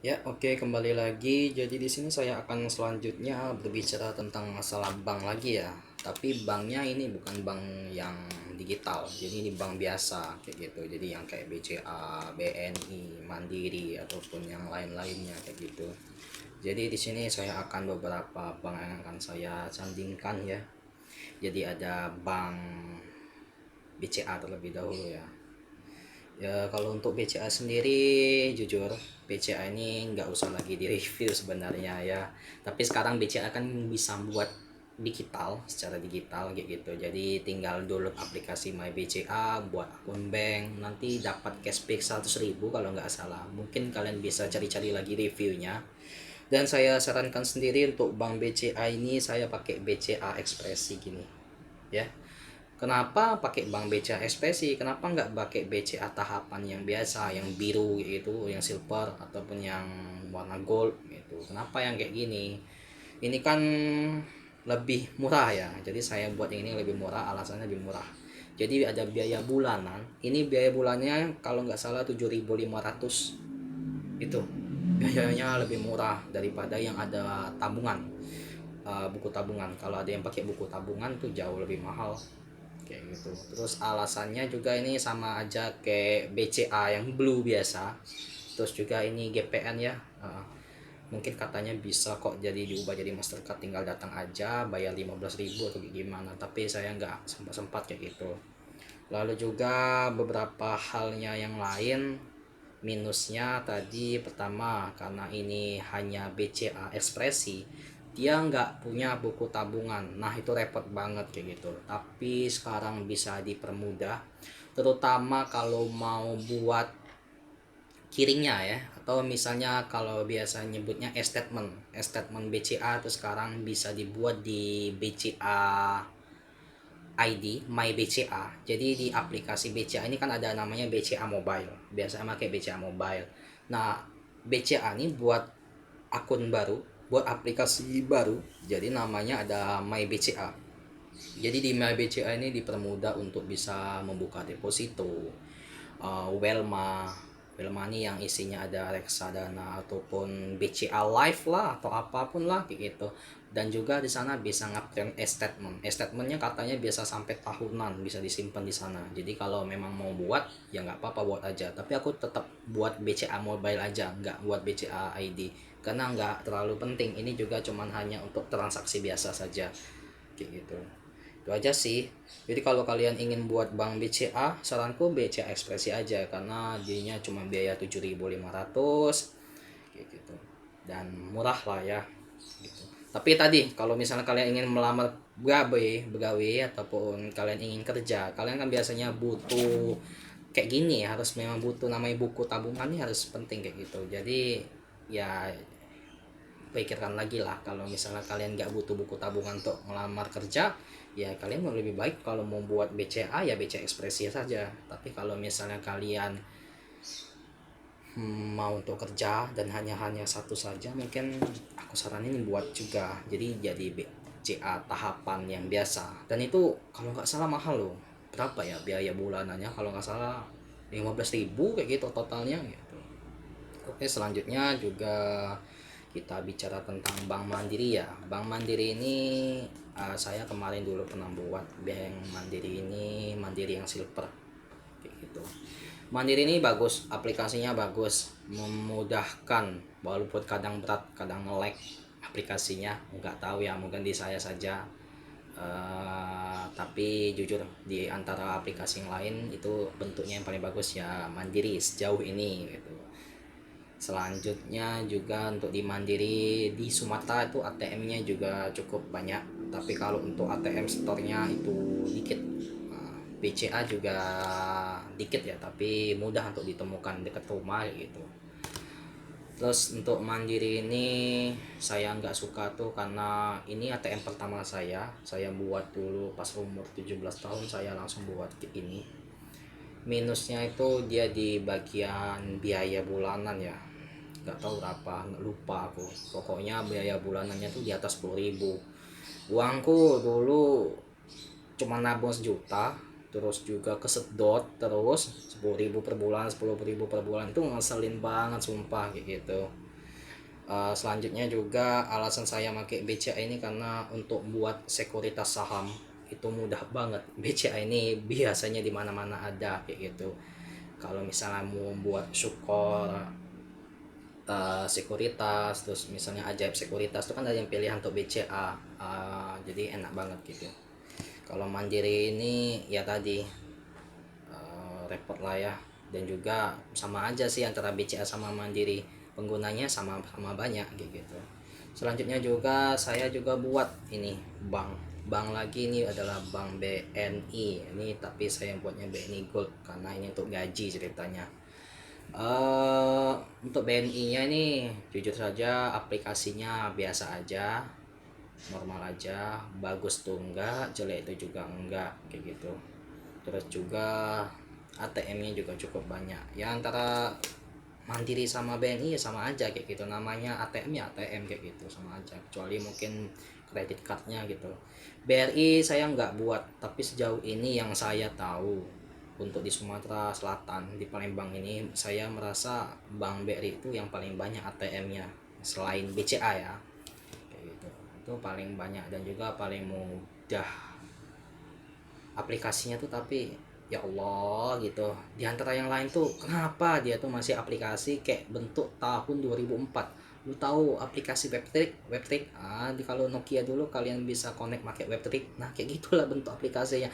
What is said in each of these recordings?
Ya, oke, kembali lagi. Jadi di sini saya akan selanjutnya berbicara tentang masalah bank lagi ya. Tapi banknya ini bukan bank yang digital. Jadi ini bank biasa kayak gitu. Jadi yang kayak BCA, BNI, Mandiri ataupun yang lain-lainnya kayak gitu. Jadi di sini saya akan beberapa bank yang akan saya sandingkan ya. Jadi ada bank BCA terlebih dahulu ya. Ya kalau untuk BCA sendiri jujur BCA ini nggak usah lagi di review sebenarnya ya. Tapi sekarang BCA kan bisa buat digital secara digital kayak gitu. Jadi tinggal download aplikasi My BCA buat akun bank, nanti dapat cashback 100.000 kalau nggak salah. Mungkin kalian bisa cari-cari lagi reviewnya. Dan saya sarankan sendiri untuk bank BCA ini saya pakai BCA Ekspresi gini ya. Kenapa pakai bank BCA Ekspresi? Kenapa nggak pakai BCA tahapan yang biasa, yang biru gitu, yang silver ataupun yang warna gold gitu? Kenapa yang kayak gini? Ini kan lebih murah ya. Jadi saya buat yang ini lebih murah, alasannya lebih murah. Jadi ada biaya bulanan. Ini biaya bulannya kalau nggak salah 7.500 itu. Biayanya lebih murah daripada yang ada tabungan. Buku tabungan. Kalau ada yang pakai buku tabungan tuh jauh lebih mahal kayak gitu. Terus alasannya juga ini sama aja kayak BCA yang blue biasa. Terus juga ini GPN ya. Mungkin katanya bisa kok jadi diubah jadi Mastercard, tinggal datang aja bayar 15.000 atau gimana, tapi saya nggak sempat kayak gitu. Lalu juga beberapa halnya yang lain, minusnya tadi pertama karena ini hanya BCA Ekspresi, dia nggak punya buku tabungan. Nah itu repot banget kayak gitu. Tapi sekarang bisa dipermudah, terutama kalau mau buat kiringnya ya, atau misalnya kalau biasa nyebutnya statement BCA itu sekarang bisa dibuat di BCA ID My BCA. Jadi di aplikasi BCA ini kan ada namanya BCA Mobile. Biasanya pakai BCA Mobile. Nah, BCA ini buat akun baru, buat aplikasi baru. Jadi namanya ada My BCA. Jadi di My BCA ini dipermudah untuk bisa membuka deposito, Welma. Welma ini yang isinya ada reksadana ataupun BCA Live lah atau apapun lah kayak gitu. Dan juga di sana bisa ngeprint e-statement. E-statementnya katanya bisa sampai tahunan bisa disimpan di sana. Jadi kalau memang mau buat ya nggak apa-apa buat aja. Tapi aku tetap buat BCA Mobile aja, nggak buat BCA ID karena nggak terlalu penting. Ini juga cuman hanya untuk transaksi biasa saja kayak gitu. Itu aja sih. Jadi kalau kalian ingin buat bank BCA, saranku BCA Ekspresi aja karena jadinya cuma biaya 7.500 kayak gitu. Dan murah lah ya gitu. Tapi tadi kalau misalnya kalian ingin melamar begawe ataupun kalian ingin kerja, kalian kan biasanya butuh kayak gini, harus memang butuh namanya buku tabungan, ini harus penting kayak gitu. Jadi ya pikirkan lagi lah, kalau misalnya kalian nggak butuh buku tabungan untuk melamar kerja, ya kalian mau lebih baik kalau mau buat BCA ya BCA Ekspresi saja. Tapi kalau misalnya kalian mau untuk kerja dan hanya satu saja, mungkin aku saranin buat juga jadi BCA tahapan yang biasa. Dan itu kalau nggak salah mahal loh. Berapa ya biaya bulanannya kalau nggak salah 15.000 kayak gitu totalnya gitu. Oke, selanjutnya juga kita bicara tentang Bank Mandiri ya. Bank Mandiri ini saya kemarin dulu pernah buat Bank Mandiri ini, Mandiri yang silver kayak gitu. Mandiri ini bagus, aplikasinya bagus, memudahkan walaupun kadang berat, kadang nge-lag aplikasinya. Nggak tahu ya, mungkin di saya saja. Tapi jujur di antara aplikasi yang lain itu bentuknya yang paling bagus ya Mandiri sejauh ini gitu. Selanjutnya juga untuk di Mandiri di Sumatera itu ATM-nya juga cukup banyak. Tapi kalau untuk ATM store-nya itu dikit. BCA juga dikit ya, tapi mudah untuk ditemukan dekat rumah gitu. Terus untuk Mandiri ini saya nggak suka tuh karena ini ATM pertama saya buat dulu pas umur 17 tahun saya langsung buat ini. Minusnya itu dia di bagian biaya bulanan ya, nggak tahu berapa, nggak lupa aku, pokoknya biaya bulanannya tuh di atas 10.000. Uangku dulu cuma nabung 1 juta, terus juga kesedot terus 10.000 per bulan, 10.000 per bulan, itu ngeselin banget sumpah kayak gitu. Selanjutnya juga alasan saya pakai BCA ini karena untuk buat sekuritas saham itu mudah banget. BCA ini biasanya di mana-mana ada kayak gitu. Kalau misalnya mau buat syukur sekuritas, terus misalnya ajaib sekuritas itu kan ada yang pilihan untuk BCA, jadi enak banget gitu. Kalau Mandiri ini ya tadi repot lah ya, dan juga sama aja sih antara BCA sama Mandiri, penggunanya sama banyak gitu. Selanjutnya juga saya juga buat ini bank lagi, ini adalah bank BNI ini, tapi saya buatnya BNI Gold karena ini untuk gaji ceritanya. Untuk BNI-nya ini jujur saja aplikasinya biasa aja, normal aja, bagus tuh enggak, jelek itu juga enggak kayak gitu. Terus juga ATM-nya juga cukup banyak. Ya antara Mandiri sama BNI ya sama aja kayak gitu, namanya ATM ya ATM kayak gitu, sama aja, kecuali mungkin kredit cardnya gitu. BRI saya nggak buat, tapi sejauh ini yang saya tahu untuk di Sumatera Selatan di Palembang ini, saya merasa Bank BRI itu yang paling banyak ATM-nya selain BCA ya kayak gitu. Itu paling banyak dan juga paling mudah aplikasinya tuh. Tapi ya Allah gitu, di antara yang lain tuh kenapa dia tuh masih aplikasi kayak bentuk tahun 2004. Lu tahu aplikasi Webtrick di kalau Nokia dulu kalian bisa connect pakai Webtrick, nah kayak gitulah bentuk aplikasinya,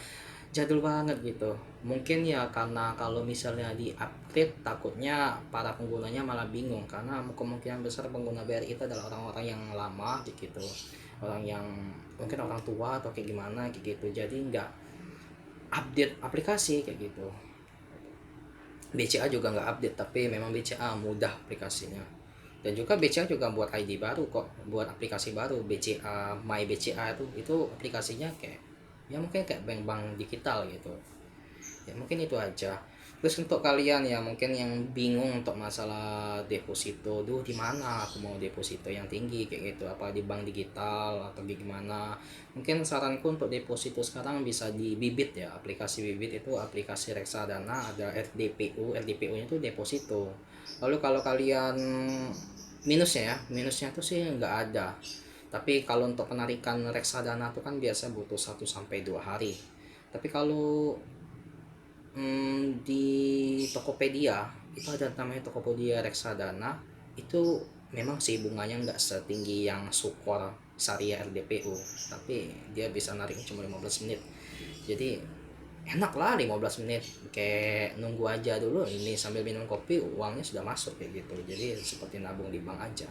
jadul banget gitu. Mungkin ya karena kalau misalnya di upgrade takutnya para penggunanya malah bingung, karena kemungkinan besar pengguna BRI itu adalah orang-orang yang lama gitu, orang yang mungkin orang tua atau kayak gimana kayak gitu, jadi nggak update aplikasi kayak gitu. BCA juga nggak update, tapi memang BCA mudah aplikasinya. Dan juga BCA juga buat ID baru kok, buat aplikasi baru. BCA My BCA itu aplikasinya kayak ya mungkin kayak bank-bank digital gitu. Ya mungkin itu aja. Terus untuk kalian ya mungkin yang bingung untuk masalah deposito, duh di mana aku mau deposito yang tinggi kayak gitu, apa di bank digital atau gimana. Mungkin saranku untuk deposito sekarang bisa di Bibit ya, aplikasi Bibit itu aplikasi reksadana, ada RDPU nya itu deposito. Lalu kalau kalian minusnya tuh sih nggak ada. Tapi kalau untuk penarikan reksadana tuh kan biasa butuh 1 sampai 2 hari. Tapi kalau di Tokopedia itu ada namanya Tokopedia reksadana, itu memang sih bunganya nggak setinggi yang Sukor Syariah RDPU, tapi dia bisa nariknya cuma 15 menit, jadi enak lah 15 menit, kayak nunggu aja dulu ini sambil minum kopi uangnya sudah masuk kayak gitu, jadi seperti nabung di bank aja.